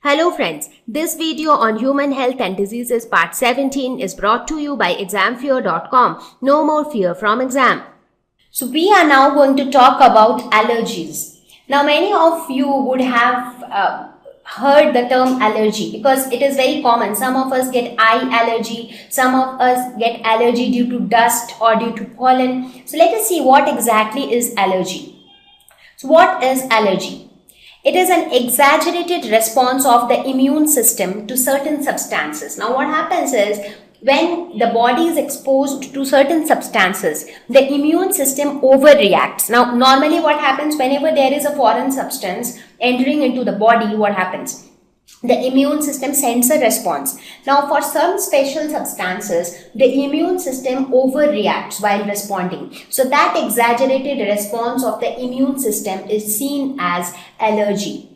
Hello friends, this video on human health and diseases part 17 is brought to you by examfear.com. No more fear from exam. So we are now going to talk about allergies. Now many of you would have heard the term allergy because it is very common. Some of us get eye allergy, some of us get allergy due to dust or due to pollen. So let us see what exactly is allergy. So what is allergy? It is an exaggerated response of the immune system to certain substances. Now what happens is when the body is exposed to certain substances, the immune system overreacts. Now normally what happens whenever there is a foreign substance entering into the body, what happens? The immune system sends a response. Now for some special substances, the immune system overreacts while responding. So that exaggerated response of the immune system is seen as allergy.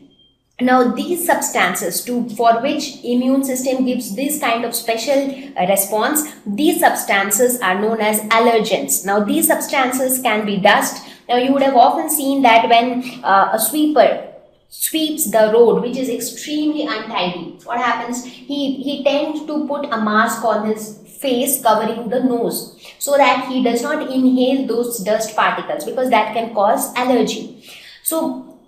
Now these substances for which immune system gives this kind of special response, these substances are known as allergens. Now these substances can be dust. Now you would have often seen that when a sweeper sweeps the road, which is extremely untidy, what happens? He tends to put a mask on his face covering the nose so that he does not inhale those dust particles because that can cause allergy. So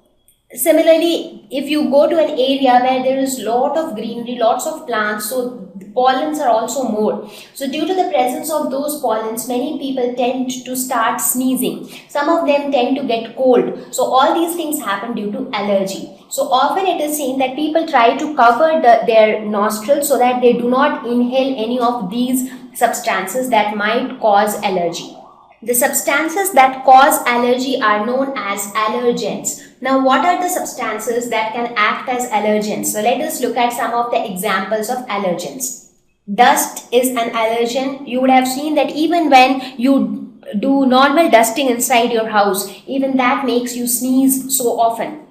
similarly, if you go to an area where there is lot of greenery, lots of plants, so the pollens are also more. So due to the presence of those pollens, many people tend to start sneezing. Some of them tend to get cold. So all these things happen due to allergy. So often it is seen that people try to cover their nostrils so that they do not inhale any of these substances that might cause allergy. The substances that cause allergy are known as allergens. Now, what are the substances that can act as allergens? So, let us look at some of the examples of allergens. Dust is an allergen. You would have seen that even when you do normal dusting inside your house, even that makes you sneeze so often.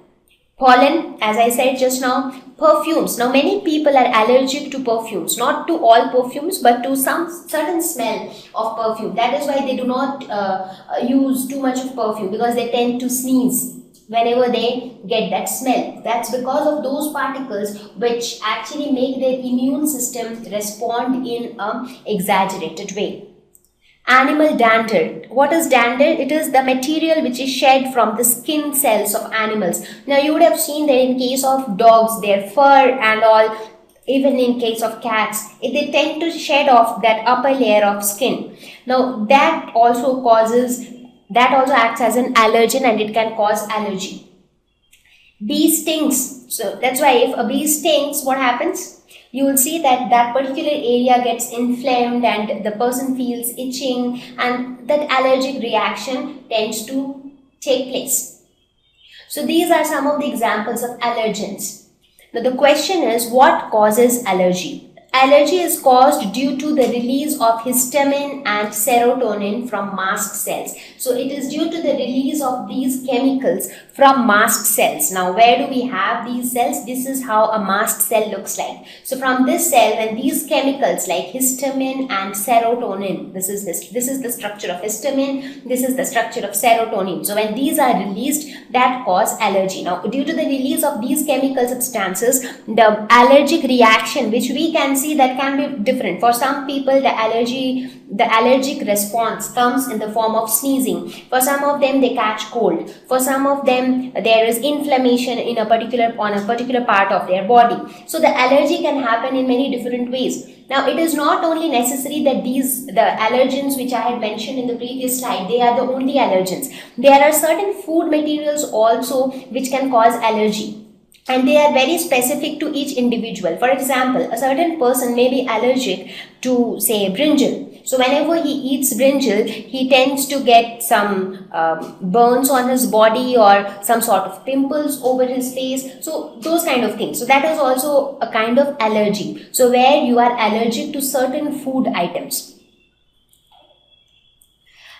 Pollen, as I said just now. Perfumes. Now many people are allergic to perfumes, not to all perfumes but to some certain smell of perfume. That is why they do not use too much of perfume, because they tend to sneeze whenever they get that smell. That's because of those particles which actually make their immune system respond in an exaggerated way. Animal dander. What is dander? It is the material which is shed from the skin cells of animals. Now you would have seen that in case of dogs, their fur and all, even in case of cats, they tend to shed off that upper layer of skin. Now that also acts as an allergen and it can cause allergy. Bee stings. So that's why if a bee stings, what happens? You will see that that particular area gets inflamed and the person feels itching, and that allergic reaction tends to take place. So these are some of the examples of allergens. Now the question is, what causes allergy? Allergy is caused due to the release of histamine and serotonin from mast cells. So it is due to the release of these chemicals from mast cells. Now where do we have these cells? This is how a mast cell looks like. So from this cell, when these chemicals like histamine and serotonin, this is the structure of histamine, this is the structure of serotonin. So when these are released, that cause allergy. Now due to the release of these chemical substances, the allergic reaction which we can see that can be different. For some people, the allergic response comes in the form of sneezing. For some of them, they catch cold. For some of them, there is inflammation on a particular part of their body. So the allergy can happen in many different ways. Now it is not only necessary that the allergens which I had mentioned in the previous slide, they are the only allergens. There are certain food materials also which can cause allergy. And they are very specific to each individual. For example, a certain person may be allergic to, say, brinjal. So whenever he eats brinjal, he tends to get some burns on his body or some sort of pimples over his face. So those kind of things. So that is also a kind of allergy. So where you are allergic to certain food items.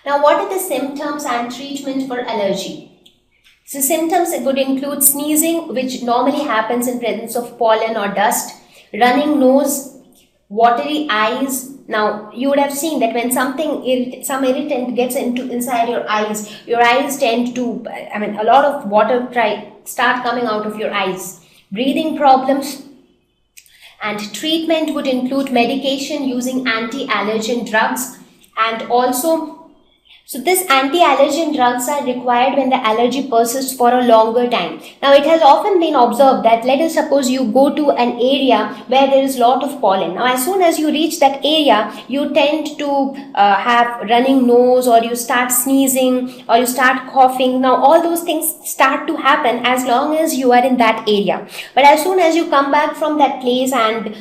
Now what are the symptoms and treatment for allergy? So symptoms would include sneezing, which normally happens in presence of pollen or dust, running nose, watery eyes. Now you would have seen that when some irritant gets inside your eyes tend to, a lot of water start coming out of your eyes. breathing problems, and treatment would include medication using anti-allergen drugs, and also this anti-allergen drugs are required when the allergy persists for a longer time. Now, it has often been observed that, let us suppose you go to an area where there is a lot of pollen. Now, as soon as you reach that area, you tend to have running nose, or you start sneezing, or you start coughing. Now, all those things start to happen as long as you are in that area. But as soon as you come back from that place and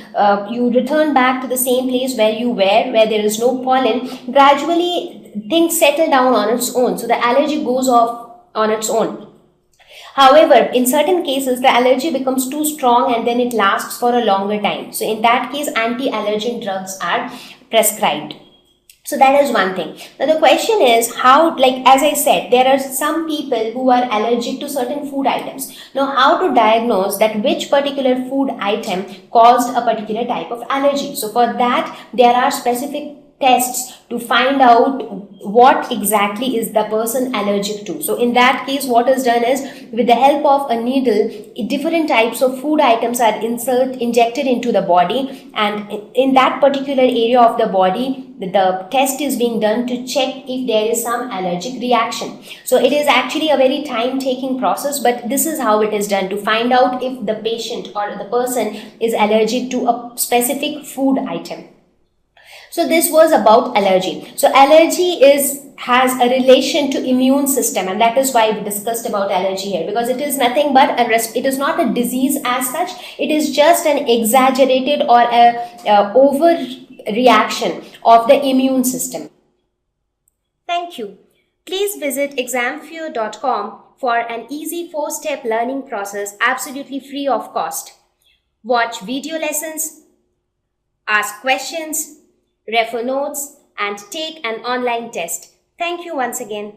you return back to the same place where you were, where there is no pollen, gradually things settle down on its own. So the allergy goes off on its own. However, in certain cases, the allergy becomes too strong and then it lasts for a longer time. So in that case, anti-allergen drugs are prescribed. So that is one thing. Now the question is how, like as I said, there are some people who are allergic to certain food items. Now how to diagnose that which particular food item caused a particular type of allergy? So for that, there are specific tests to find out what exactly is the person allergic to. So in that case, what is done is, with the help of a needle, different types of food items are injected into the body, and in that particular area of the body, the test is being done to check if there is some allergic reaction. So it is actually a very time-taking process, but this is how it is done to find out if the patient or the person is allergic to a specific food item. So this was about allergy. So allergy has a relation to immune system, and that is why we discussed about allergy here, because it is nothing but it is not a disease as such. It is just an exaggerated or a overreaction of the immune system. Thank you. Please visit examfear.com for an easy 4-step learning process absolutely free of cost. Watch video lessons, ask questions, refer notes, and take an online test. Thank you once again.